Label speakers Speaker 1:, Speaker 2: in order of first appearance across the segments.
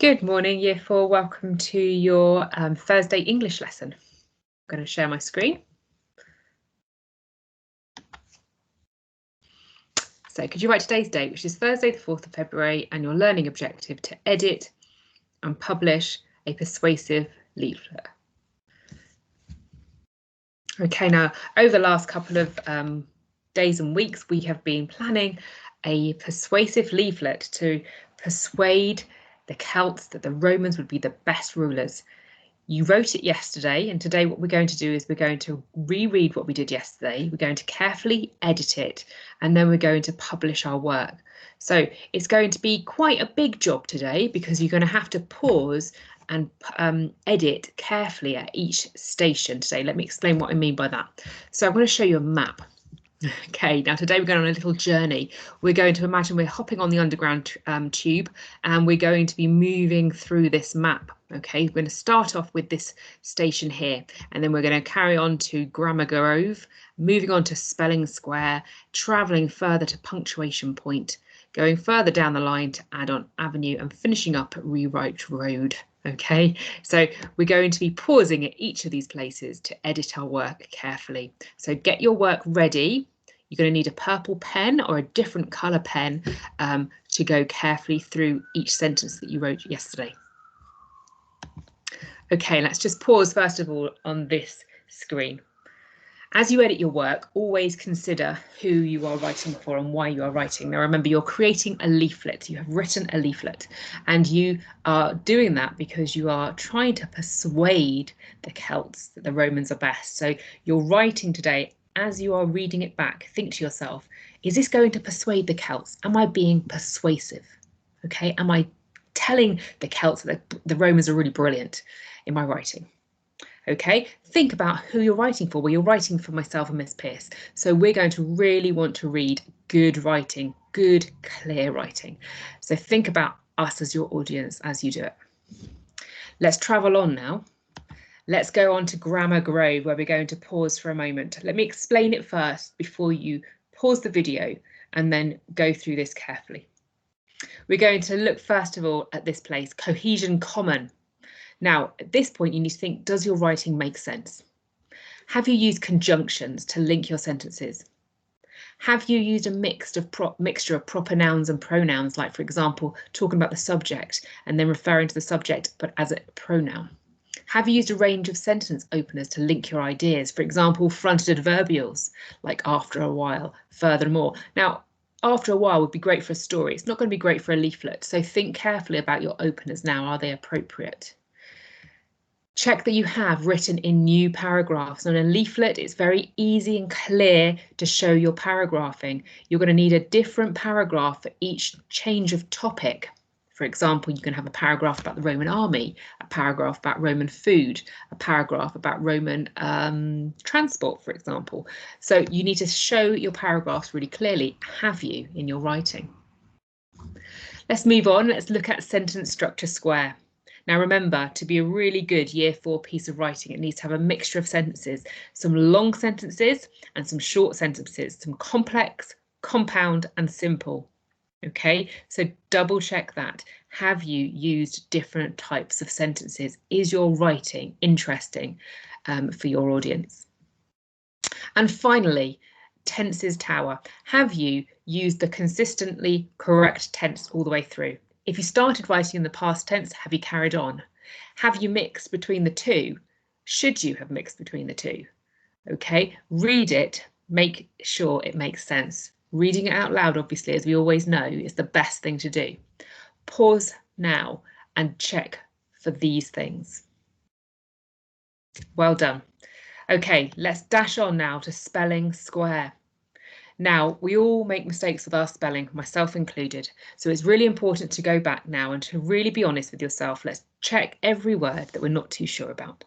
Speaker 1: Good morning, Year 4. Welcome to your Thursday English lesson. I'm going to share my screen. So could you write today's date, which is Thursday, the 4th of February, and your learning objective to edit and publish a persuasive leaflet. Okay, now over the last couple of days and weeks, we have been planning a persuasive leaflet to persuade the Celts that the Romans would be the best rulers. You wrote it yesterday, and today what we're going to do is we're going to reread what we did yesterday. We're going to carefully edit it, and then we're going to publish our work. So it's going to be quite a big job today because you're going to have to pause and edit carefully at each station today. Let me explain what I mean by that. So I'm going to show you a map. Okay, now today we're going on a little journey. We're going to imagine we're hopping on the underground tube, and we're going to be moving through this map. Okay, we're going to start off with this station here, and then we're going to carry on to Grammar Grove, moving on to Spelling Square, travelling further to Punctuation Point, going further down the line to Add-on Avenue, and finishing up at Rewrite Road. Okay, so we're going to be pausing at each of these places to edit our work carefully. So get your work ready. You're going to need a purple pen or a different colour pen to go carefully through each sentence that you wrote yesterday. Okay, let's just pause first of all on this screen. As you edit your work, always consider who you are writing for and why you are writing. Now remember, you're creating a leaflet. You have written a leaflet, and you are doing that because you are trying to persuade the Celts that the Romans are best. So you're writing today, as you are reading it back, think to yourself, is this going to persuade the Celts? Am I being persuasive? Okay, am I telling the Celts that the Romans are really brilliant in my writing? Okay, think about who you're writing for. Well, you're writing for myself and Miss Pierce. So we're going to really want to read good writing, good, clear writing. So think about us as your audience as you do it. Let's travel on now. Let's go on to Grammar Grove, where we're going to pause for a moment. Let me explain it first before you pause the video and then go through this carefully. We're going to look first of all at this place, Cohesion Common. Now, at this point, you need to think, does your writing make sense? Have you used conjunctions to link your sentences? Have you used a mixture of proper nouns and pronouns, like, for example, talking about the subject and then referring to the subject, but as a pronoun? Have you used a range of sentence openers to link your ideas? For example, fronted adverbials, like after a while, furthermore. Now, after a while would be great for a story. It's not going to be great for a leaflet. So think carefully about your openers now. Are they appropriate? Check that you have written in new paragraphs. On a leaflet, it's very easy and clear to show your paragraphing. You're going to need a different paragraph for each change of topic. For example, you can have a paragraph about the Roman army, a paragraph about Roman food, a paragraph about Roman transport, for example. So you need to show your paragraphs really clearly, have you, in your writing. Let's move on. Let's look at sentence structure square. Now remember, to be a really good Year 4 piece of writing, it needs to have a mixture of sentences, some long sentences and some short sentences, some complex, compound and simple. Okay, so double check that. Have you used different types of sentences? Is your writing interesting for your audience? And finally, tenses tower. Have you used the consistently correct tense all the way through? If you started writing in the past tense, have you carried on? Have you mixed between the two? Should you have mixed between the two? Okay, read it, make sure it makes sense. Reading it out loud, obviously, as we always know, is the best thing to do. Pause now and check for these things. Well done. Okay, let's dash on now to spelling square. Now, we all make mistakes with our spelling, myself included. So it's really important to go back now and to really be honest with yourself. Let's check every word that we're not too sure about.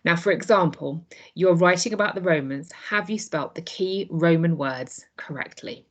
Speaker 1: Now, for example, you're writing about the Romans. Have you spelt the key Roman words correctly?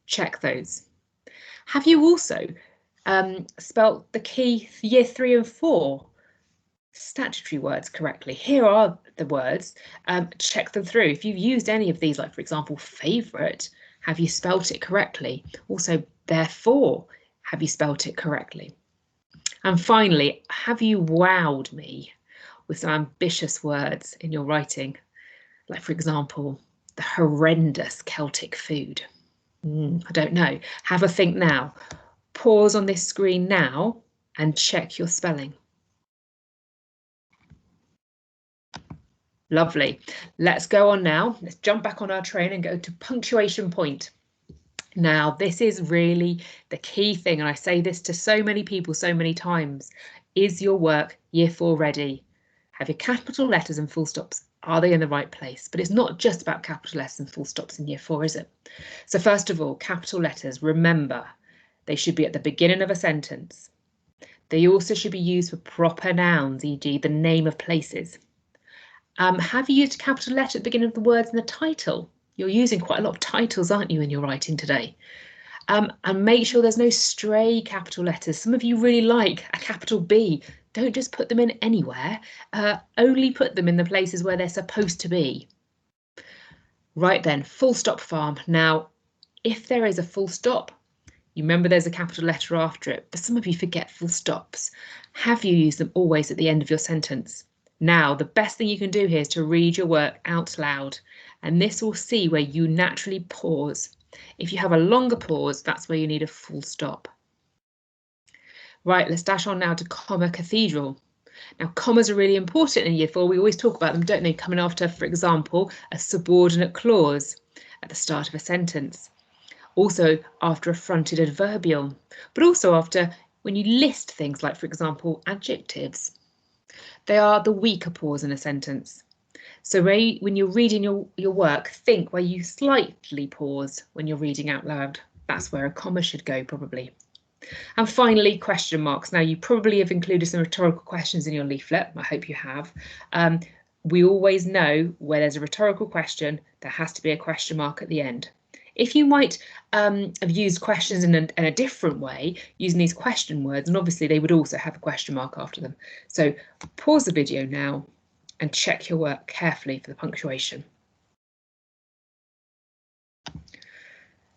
Speaker 1: Check those. Have you also spelt the key Year 3 and 4 statutory words correctly? Here are the words. Check them through. If you've used any of these, like for example, favourite, have you spelt it correctly? Also, therefore, have you spelt it correctly? And finally, have you wowed me with some ambitious words in your writing? Like, for example, the horrendous Celtic food. I don't know. Have a think now. Pause on this screen now and check your spelling. Lovely. Let's go on now. Let's jump back on our train and go to punctuation point. Now, this is really the key thing, and I say this to so many people so many times. Is your work Year 4 ready? Have your capital letters and full stops? Are they in the right place? But it's not just about capital letters and full stops in Year 4, is it? So first of all, capital letters, remember, they should be at the beginning of a sentence. They also should be used for proper nouns, e.g. the name of places. Have you used a capital letter at the beginning of the words in the title? You're using quite a lot of titles, aren't you, in your writing today? And make sure there's no stray capital letters. Some of you really like a capital B. Don't just put them in anywhere. Only put them in the places where they're supposed to be. Right then, full stop farm. Now, if there is a full stop, you remember there's a capital letter after it, but some of you forget full stops. Have you used them always at the end of your sentence? Now, the best thing you can do here is to read your work out loud, and this will see where you naturally pause. If you have a longer pause, that's where you need a full stop. Right, let's dash on now to comma cathedral. Now, commas are really important in Year 4. We always talk about them, don't they? Coming after, for example, a subordinate clause at the start of a sentence. Also after a fronted adverbial, but also after when you list things like, for example, adjectives. They are the weaker pause in a sentence. So when you're reading your work, think where you slightly pause when you're reading out loud. That's where a comma should go, probably. And finally, question marks. Now, you probably have included some rhetorical questions in your leaflet. I hope you have. We always know where there's a rhetorical question, there has to be a question mark at the end. If you might have used questions in a different way, using these question words, and obviously they would also have a question mark after them. So pause the video now and check your work carefully for the punctuation.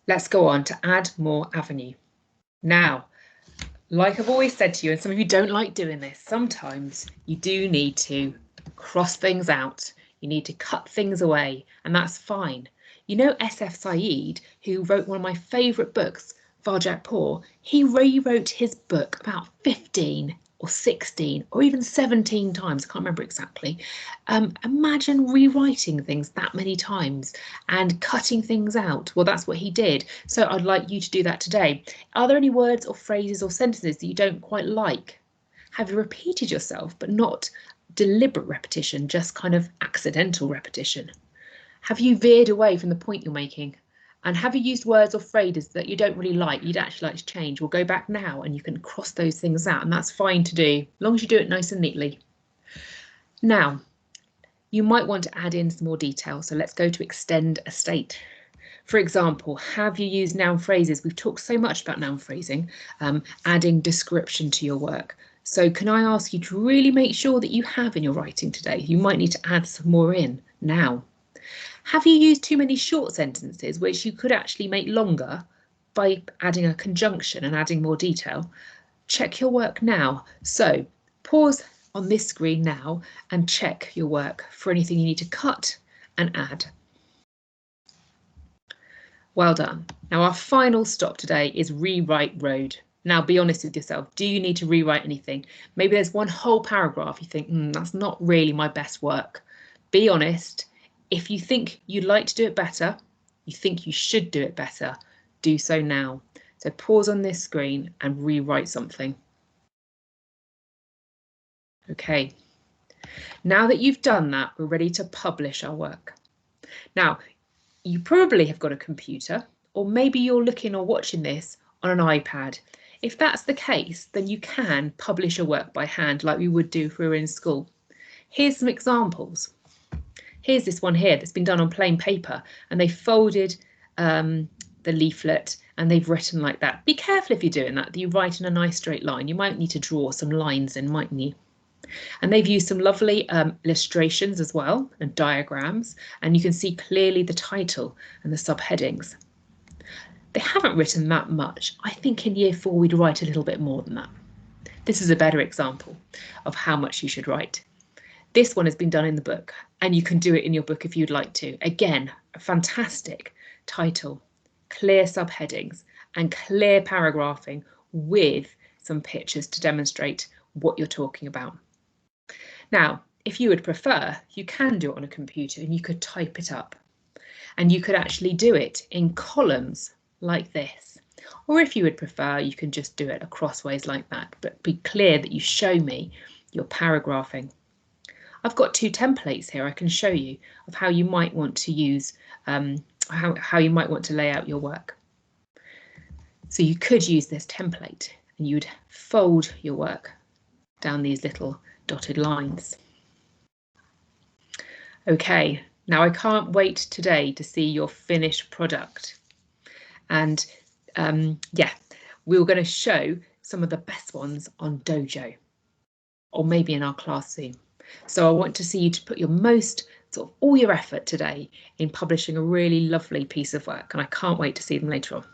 Speaker 1: Let's go on to add more avenue. Now, like I've always said to you, and some of you don't like doing this, sometimes you do need to cross things out. You need to cut things away, and that's fine. You know, S.F. Said, who wrote one of my favourite books, Varjatpur, he rewrote his book about 15 or 16 or even 17 times. I can't remember exactly. Imagine rewriting things that many times and cutting things out. Well, that's what he did. So I'd like you to do that today. Are there any words or phrases or sentences that you don't quite like? Have you repeated yourself, but not deliberate repetition, just kind of accidental repetition? Have you veered away from the point you're making? And have you used words or phrases that you don't really like, you'd actually like to change? We'll go back now and you can cross those things out, and that's fine to do, as long as you do it nice and neatly. Now, you might want to add in some more detail, so let's go to extend a state. For example, have you used noun phrases? We've talked so much about noun phrasing, adding description to your work. So can I ask you to really make sure that you have in your writing today? You might need to add some more in now. Have you used too many short sentences, which you could actually make longer by adding a conjunction and adding more detail? Check your work now. So pause on this screen now and check your work for anything you need to cut and add. Well done. Now our final stop today is rewrite road. Now be honest with yourself. Do you need to rewrite anything? Maybe there's one whole paragraph you think, that's not really my best work. Be honest. If you think you'd like to do it better, you think you should do it better, do so now. So pause on this screen and rewrite something. Okay, now that you've done that, we're ready to publish our work. Now, you probably have got a computer, or maybe you're looking or watching this on an iPad. If that's the case, then you can publish your work by hand like we would do if we were in school. Here's some examples. Here's this one here that's been done on plain paper, and they folded the leaflet and they've written like that. Be careful if you're doing that you write in a nice straight line. You might need to draw some lines in, mightn't you? And they've used some lovely illustrations as well and diagrams, and you can see clearly the title and the subheadings. They haven't written that much. I think in Year 4 we'd write a little bit more than that. This is a better example of how much you should write. This one has been done in the book, and you can do it in your book if you'd like to. Again, a fantastic title, clear subheadings, and clear paragraphing with some pictures to demonstrate what you're talking about. Now, if you would prefer, you can do it on a computer and you could type it up. And you could actually do it in columns like this. Or if you would prefer, you can just do it crossways like that, but be clear that you show me your paragraphing. I've got two templates here I can show you of how you might want to use, how you might want to lay out your work. So you could use this template and you'd fold your work down these little dotted lines. Okay, now I can't wait today to see your finished product. And yeah, we're going to show some of the best ones on Dojo, or maybe in our class soon. So I want to see you to put your most, sort of all your effort today in publishing a really lovely piece of work, and I can't wait to see them later on.